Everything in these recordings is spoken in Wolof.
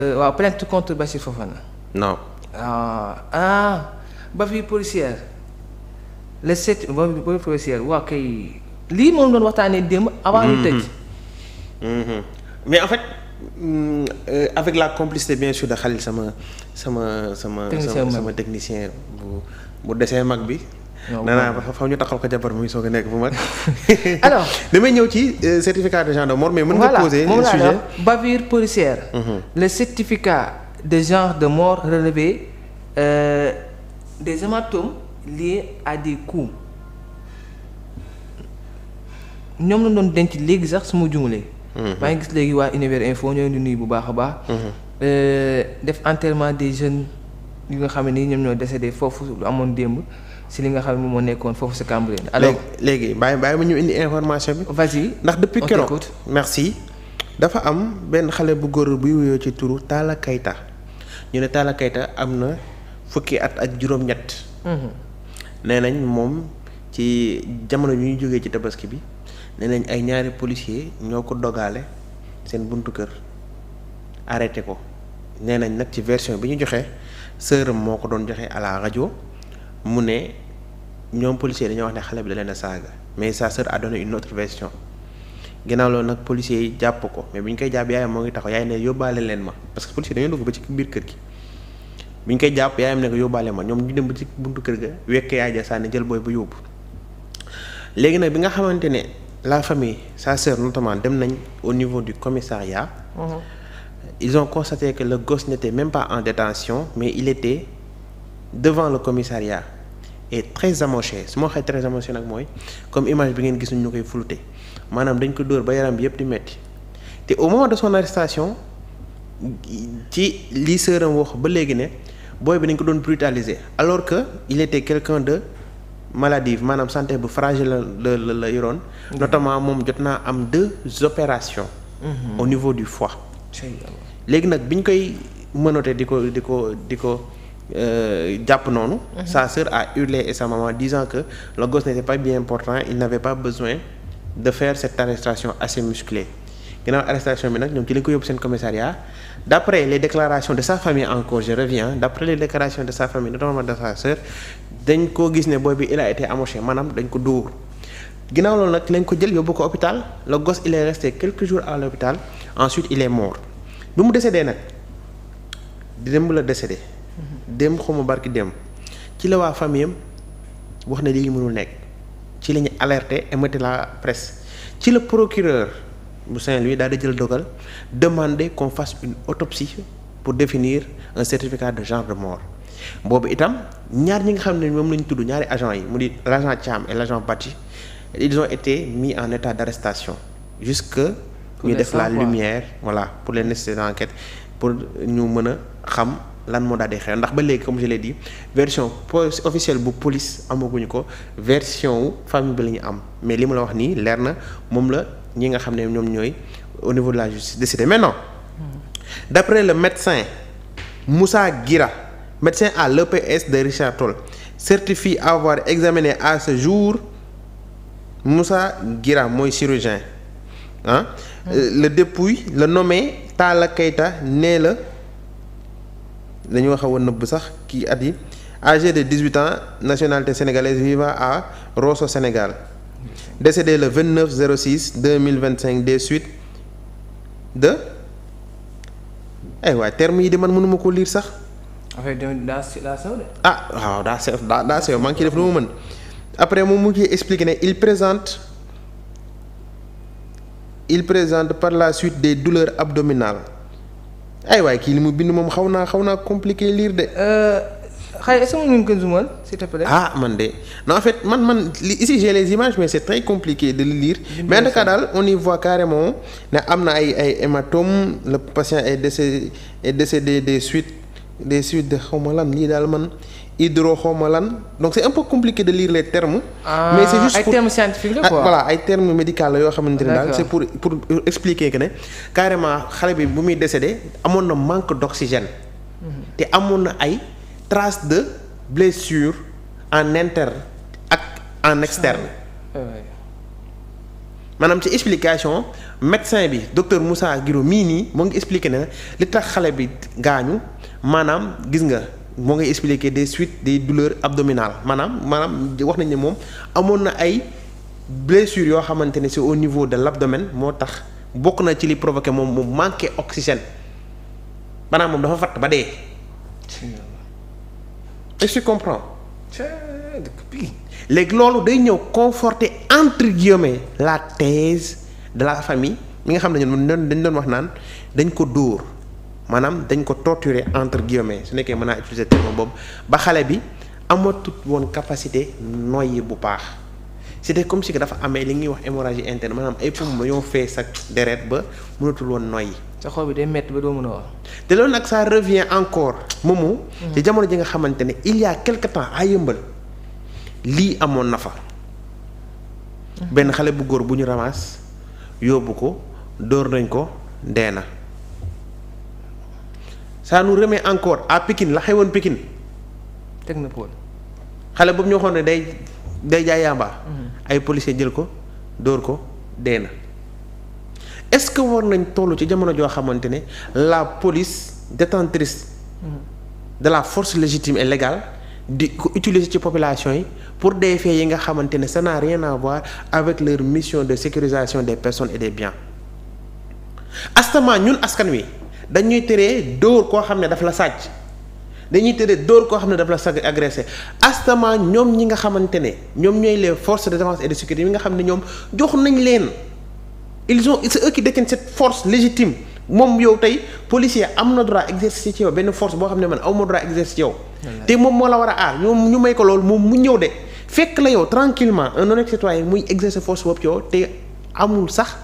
waaw plainte contre Bassirou Fofana. non. bavure policière le 7 bavure policière waaw kay lii moom doon waxtaanee démb. avant ñu tëj. mais en fait avec la complicité bien sûr de Khalil sama technicien bu desee mag bi. nee fa ñu taxal ko jabar muy soog a nekk bu mag. alors damay ñëw ci certificat de genre de mort mais mën nga poser le sujet bavure policière. Le certificat de genre de mort relevé des hématomes liés à des coups ñoom la doon denc léegi sax su ma jumulee. maa ngi gis léegi waa Univers Info ñoo di nuyu bu baax a baax. def enterrement des jeunes yu nga xam ne nii ñoom ñoo décédé foofu lu amoon démb. si li nga xam ne moo nekkoon foofu sa Cambérène. alors léegi bàyyi ma ñu indi information bi. vas-y ndax depuis keroog merci. dafa am benn xale bu góor buy wuyoo ci turu Talla Keita ñu ne Talla Keita am na fukki at ak juróom-ñett. nee nañ moom ci jamono yu ñu jógee ci tabaski bi nee nañ ay ñaari policiers ñoo ko dogaale seen buntu kër arrêté ko nee nañ nag ci version bi ñu joxe sëram moo ko doon joxe à la rajo. mu ne ñoom policiers dañoo wax ne xale bi da leen a saaga mais sa sœur a donné une autre version ginnaaw loolu nag policiers yi jàpp ko mais bi ñu koy jàpp yaayam moo ngi taxaw yaay ne yóbbaale leen ma parce que policiers dañoo dugg ba ci biir kër gi bi ñu koy jàpp yaayam ne ko yóbbaale ma ñoom ñu dem ba ci buntu kër ga wekk yaay ja sànni jël booy ba yóbbu léegi nag bi nga xamante ne la famille sa sœur notamment dem nañ au niveau du commissariat. Ils ont constaté que le gosse n'était même pas en détention mais il était devant le commissariat et très amoché su ma waxee très amoché nag mooy comme image bi ngeen gis ñu koy flouté maanaam dañ ko dóor ba yaram bi yëpp di metti te au moment de son arrestation ci li sëram wax ba léegi ne booy bi dañ ko doon brutaliser alors que il était quelqu'un de maladif maanaam santé bu fragile la yoroon. notamment moom jot naa am 2 opérations. Au niveau du foie. léegi nag bi ñu koy menotté di ko jàpp noonu. Sa sœur a hurlé et sa maman disant que le gosse n'était pas bien important il n'avait pas besoin de faire cette arrestation assez musclée ginnaaw arrestation bi nag ñoom ci lañ ko yóbbu seen commissariat d'après les déclarations de sa famille encore je reviens d'après les déclarations de sa famille notamment de sa sœur dañ koo gis ne booy bi il a été amoché maanaam dañ ko dóor ginnaaw loolu nag lañ ko jël yóbbu ko hôpital le gosse il est resté quelques jours à l'hôpital ensuite il est mort bi mu décédé nag démb la décédé. démb xawma barki démb ci la waa famille am wax ne lii mënul nekk ci la ñu alerté émettre la presse ci la procureur bu Saint-Louis daal di jël dogal demander qu'on fasse une autopsie pour définir un certificat de genre de mort boobu itam ñaar ñi nga xam ne moom la ñu tudd ñaari agents yi mu di l'agent Thiam et l'agent Badji ils ont été mis en état d'arrestation jusque ñu def la lumière voilà pour les nécessités d'enquête pour ñu mën a xam lan moo daal di xew ndax ba léegi comme je l'ai dit version officielle bu police amaguñu ko version wu famille bi la ñu am mais li ma la wax nii leer na moom la ñi nga xam ne ñoom ñooy au niveau de la justice décidé maintenant d'après le médecin Moussa Guira médecin à l'EPS de Richard Toll certifie avoir examiné à ce jour Moussa Guira mooy chirurgien le dépouille le nommé Talla Keita nee la dañu wax a woon nëbb sax kii at yi âgé de 18 ans nationalité sénégalaise vivant à Rosso Sénégal décédé le 29/06/2025 des suites de waaye terme yi de man mënuma ko lire sax. affaire daa sew de. waaw daa sew maa ngi ciy def lu mu mën après moom mu ngi expliqué ne il présente par la suite des douleurs abdominales waaye kii li mu bind moom xaw naa compliqué lire de. est-ce que mën nga ko zoomal s'il te plaît. man de non en fait man ici j'ai les images mais c'est très compliqué de le lire. mais en tout cas daal on y voit carrément ne am na ay hématomes le patient est décédé des suites de xawma lan lii daal man hydro xawma lan donc c'est un peu compliqué de lire les termes. mais c'est juste ay termes scientifiques la quoi. voilà ay termes médicaux la yoo xamante ne daal c'est pour expliquer que ne carrément xale bi bu muy décédé amoon na manque d'oxygène. te amoon na ay traces de blessures en interne ak en externe. maanaam ci explication médecin bi docteur Moussa Guiro mii nii moo ngi expliqué ne li tax xale bi gaañu maanaam gis nga moo ngi expliqué des suites des douleurs abdominales maanaam wax nañ ne moom amoon na ay blessures yoo xamante ne c'est au niveau de l'abdomen moo tax bokk na ci li provoqué moom mu manqué oxygène maanaam moom dafa fatt ba dee. est-ce que tu comprends. léegi loolu day ñëw conforter entre guillemets la thèse de la famille mi nga xam ne ñun dañ doon wax naan dañ ko dóor maanaam dañ ko torturer entre guillemets su nekkee mën naa utiliser terme boobu ba xale bi amatut woon capacité noyyi bu baax c'était comme si que dafa amee li ñuy wax hémorragie interne maanaam ay poumons ñoo fees ak deret ba mënatul woon noyyi. sa xol bi day métti ba doo mën a wax. te loolu nag ça revient encore moomu. ci jamono ji nga xamante ne il y a quelque temps à Yëmbal lii amoon na fa. benn xale bu góor bu ñu ramasse yóbbu ko dóor nañ ko dee na. ça nous remet encore à Pikine la xewoon Pikine. Technopole. xale boobu ñu waxoon ne day jaay yamba. ay policiers jël ko dóor ko dee na. est-ce que war nañ toll ci jamono joo xamante ne la police détentrice de la force légitime et légale di ko utiliser ci population yi pour des faits yi nga xamante ne ça n'a rien à voir avec leur mission de sécurisation des personnes et des biens. astement ñun askan wi dañuy teree dóor koo xam ne daf la sàcc dañuy teree dóor koo xam ne daf la sàcc agressé astement ñoom ñi nga xamante ne ñoom ñooy les forces de défense et de sécurité yi nga xam ne ñoom jox nañ leen. c'est eux qui détiennent cette force légitime moom yow tey policier am na droit exercer ci yow benn force boo xam ne man aw ma droit exercer ci yow. te moom moo la war a aar ñoom ñu may ko loolu moom mu ñëw de fekk la yow tranquillement un honnête citoyen muy exercer force boobu ci yow te amul sax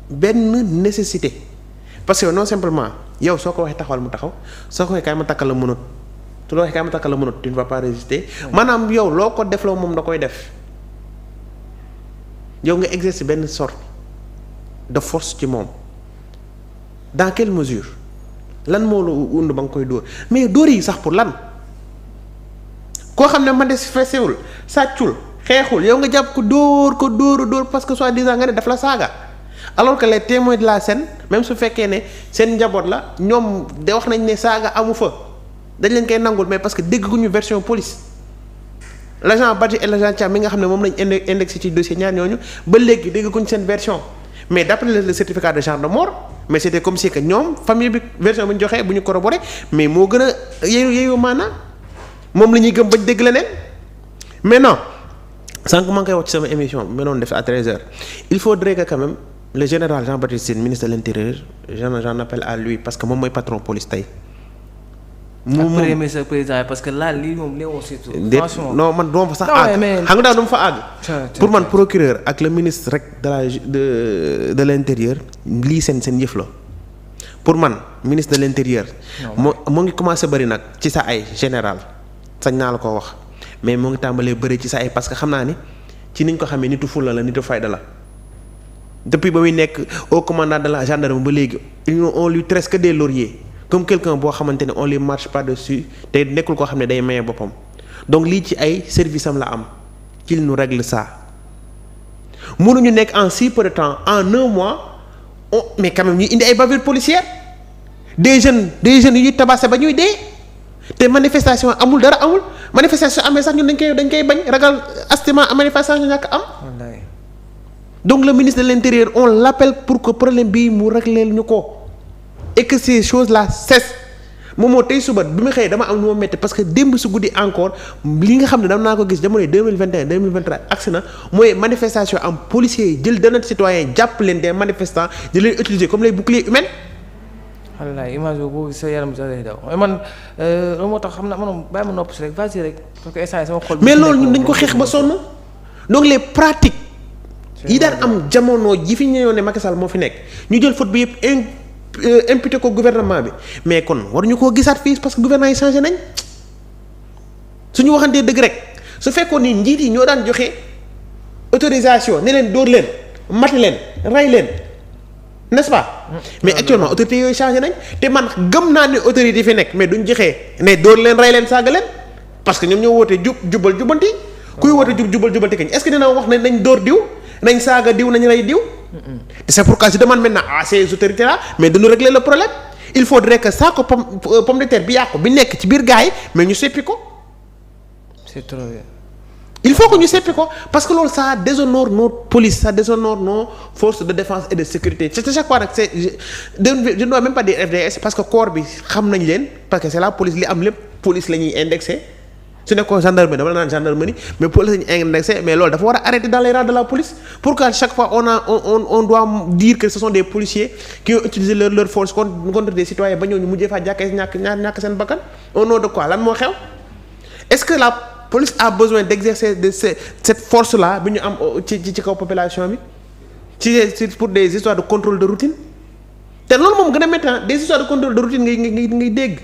benn nécessité parce que non simplement yow soo ko waxee taxawal mu taxaw soo ko waxee kaay ma takkal la mënut su la waxee kaay ma takkal la mënut tu ne vas pas résister maanaam yow loo ko def loo moom da koy def yow nga exercer benn sorte de force ci moom dans quelle mesure lan moo la und ba nga koy dóor mais dóor yi sax pour lan koo xam ne manifestéwul sàccul xeexul yow nga jàpp ko dóor parce que soi-disant nga ne daf la saaga alors que les témoins de la scène même su fekkee ne seen njaboot la ñoom de wax nañ ne saaga amu fa dañ leen koy nangul mais parce que dégg guñu version police l'agent Badji et l'agent Thiam mi nga xam ne moom lañ indexé ci dossier ñaar ñooñu ba léegi dégg guñu seen version mais d'après le certificat de genre de mort mais c'était comme si que ñoom famille bi version bu ñu joxee bu ñu corroboré mais moo gën a yeeyu maanaam moom la ñuy gëm bañ dégg leneen mais non sànq maa ngi koy wax ci sama émission bi ma doon def à 13h il faudrait que quand même le général Jean-Baptiste Tine ministre de l'intérieur j'en appelle à lui parce que moom mooy patron police tey. moom premier ministre président parce que là lii moom léegi surtout. franchement non man duma fa sax àgg xam nga daal duma fa àgg. pour man procureur ak le ministre rek de l'intérieur lii seen yëf la pour man ministre de l'intérieur. moo ngi commencé bëri nag ci sa ay général sañ naa la ko wax mais moo ngi tàmbalee bëri ci sa ay parce que xam naa ni ci niñ ko xamee nitu fulla la nitu fayda la depuis ba muy nekk au commandant de la gendarmerie ba léegi on lui tresse que des lauriers. comme quelqu'un boo xamante ne on lui marche pas dessus te nekkul koo xam ne day maye boppam donc lii ci ay service am la am qu'il nous règle ça mënuñu nekk en si peu de temps en un mois mais quand même ñu indi ay bavures policières des jeunes yu ñuy tabassé ba ñuy dee te manifestation amul dara amul manifestation amee sax ñun dañ koy bañ ragal astima manifestation ñàkk am. donc le ministre de l'intérieur on l'appelle pour que problème bii mu régler ñu ko. et que ces choses là cessent moom moo tey suba bi ma xëyee dama am lu ma métti parce que démb su guddi encore li nga xam ne dama naa ko gis jamono 2021 2023 agsi na mooy manifestation am policiers yi jël d'honnêtes citoyens jàpp leen des manifestants di leen utiliser comme les boucliers humains. wallaay image boobu sa yaram sa lay daw man loolu moo tax xam na man bàyyi ma nopp si rek vas-y rek parce que instant sama xol. mais loolu ñun dañ ko xeex ba sonn donc les pratiques yi daan am jamono ji fi ñëwoon ne Macky Sall moo fi nekk ñu jël faute bi yëpp imputé ko gouvernement bi mais kon waruñu koo gisaat fii parce que gouvernement yi changé nañ suñu waxantee dëgg rek su fekkoon ni njiit yi ñoo daan joxe autorisation ne leen dóor leen mati leen rey leen n'est-ce pas. mais actuellement autorités yooyu changé nañ te man gëm naa ne autorités yi fi nekk mais duñ joxee ne dóor leen rey leen saaga leen parce que ñoom ñoo woote jubal jubanti kuy woote jubal jubanti kañ est-ce que dina wax ne nañ dóor diw nañ saaga diw nañ rey diw. Et c'est pourquoi je demande maintenant à ces autorités là mais de nous régler le problème il faudrait que saako pomme de terre bi yàqu bi nekk ci biir gars yi mais ñu seppi ko. c'est trop bien. il faut que ñu seppi ko parce que loolu ça déshonore notre police ça déshonore nos forces de défense et de sécurité c'est chaque fois nag je ne dois même pas dire FDS parce que corps bi xam nañ leen parce que c'est la police li am lépp police la ñuy indexé su nekkoon gendarmerie dama la naan gendarmerie mais police la ñuy indexé mais loolu dafa war a arrêter dans les rangs de la police pourquoi chaque fois on doit dire que ce sont des policiers qui ont utilisé leur force contre des citoyens ba ñëw ñu mujjee faa ñàkk seen bakkan au nom de quoi lan moo xew est-ce que la police a besoin d'exercer de cette force là bi ñu am ci kaw population bi ci pour des histoires de contrôle de routine te loolu moom gën a métti des histoires de contrôle de routine ngay dégg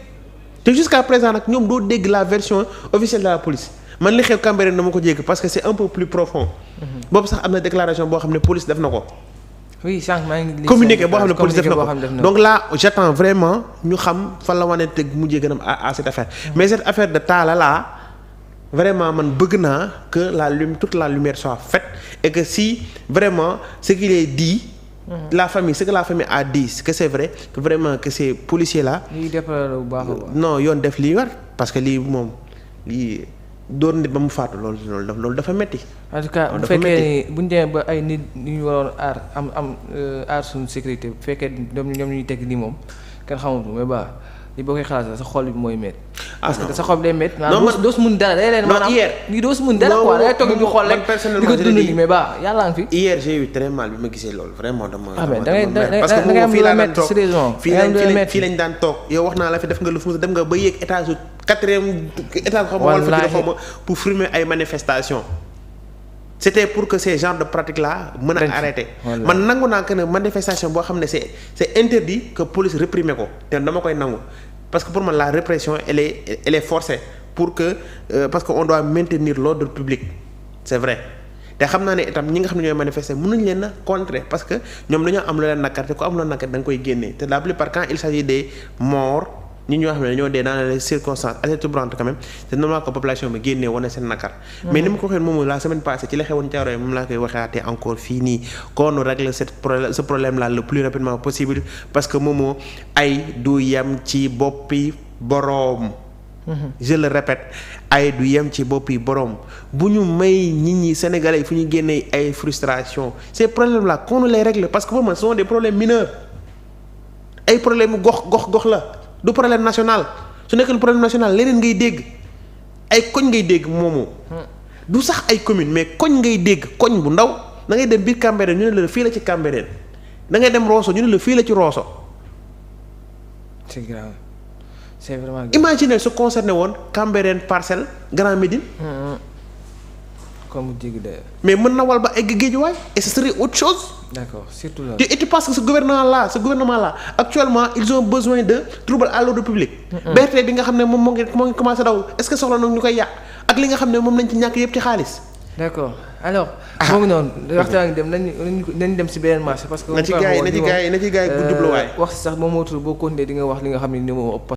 te jusqu'à présent nag ñoom doo dégg la version officielle de la police man li xew Cambérène dama ko jégg parce que c'est un peu plus profond. boobu sax am na déclaration boo xam ne police def na ko. oui sànq maa ngi communiqué boo xam ne police def na ko donc là j'attends vraiment ñu xam fan la wane teg mujjee gën a à cette affaire. mais cette affaire de Talla là vraiment man bëgg naa que toute la lumière soit faite et que si vraiment ce qu'il est dit. la famille ce que la famille a dit que c'est vrai que vraiment que ces policiers là. lii def bu baax a baax. non yoon def lii war parce que lii moom lii door nit ba mu faatu loolu dafa metti. en tout cas bu fekkee bu ñu demee ba ay nit ñu waroon aar aar suñu sécurité bu fekkee ñoom ñuy teg nii moom kenn xamatu mais baax li boo koy xalaat sa xol bi mooy métti. parce que sa xol bi day métti. non man doo si mun dara day leen maanaam lii doo si mun dara quoi day toog di xool rek di ko dund nii mais baax yàlla ngi fi. hier j'ai eu très mal bi ma gisee loolu vraiment dama. da ngay am lu la métti sérieusement fii lañ daan toog yow wax naa la fi def nga lu fu dem nga ba yéeg étage 4e étage xaw ma wala fa pour filmer ay manifestations. c'était pour que ces genres de pratiques là mën a arrêter man nangu naa que ne manifestation boo xam ne c'est interdit que police réprimer ko te dama koy nangu parce que pour man la répression elle est forcée pour que parce que on doit maintenir l'ordre public c'est vrai te xam naa ne itam ñi nga xam ne ñooy manifester mënuñ leen a contrer parce que ñoom dañoo am lu leen nakar te ku am lu leen nakar da nga koy génnee te la plupart quand il s'agit des morts ñi ñoo xam ne dañoo dee dans les circonstances assez troublantes quand même c'est normal que population bi génnee wane seen nakar. mais ni ma ko waxee moom la semaine passée ci la xewoon Thiaroye moom laa koy waxaatee encore fii nii qu'on règle ce problème là le plus rapidement possible parce que moomoo ay du yem ci boppi boroom. je le répète ay du yem ci boppi boroom bu ñu may nit ñi sénégalais yi fu ñu génnee ay frustration ces problèmes là qu'on les règle parce que pour moi ce sont des problèmes mineurs ay problème gox la. du problème national su nekkee problème national leneen ngay dégg ay koñ ngay dégg moomu du sax ay commune mais koñ ngay dégg koñ bu ndaw da ngay dem biir Cambérène ñu ne la fii la ci Cambérène da ngay dem Rosso ñu ne la fii la ci Rosso. c'est grave c'est vraiment grave. Imaginez su concerné woon Cambérène Parcelles Grand Médine. comme dégg de. mais mën na wal ba egg Guédiawaye et ce serait autre chose. D'accord surtout là. et tu penses que ce gouvernement là actuellement ils ont besoin de troubles à l'ordre public. BRT bi nga xam ne moom moo ngi commencé daw est-ce que soxla na ñu koy yàq ak li nga xam ne moom lañ ci ñàkk yëpp ci xaalis. d'accord alors. moo ngi noonu waxtaan dem nañ dem ci beneen marché parce que. na ci gars yi bu jubluwaay. wax sax moom moo tudd boo continuer di nga wax li nga xam ne ni moom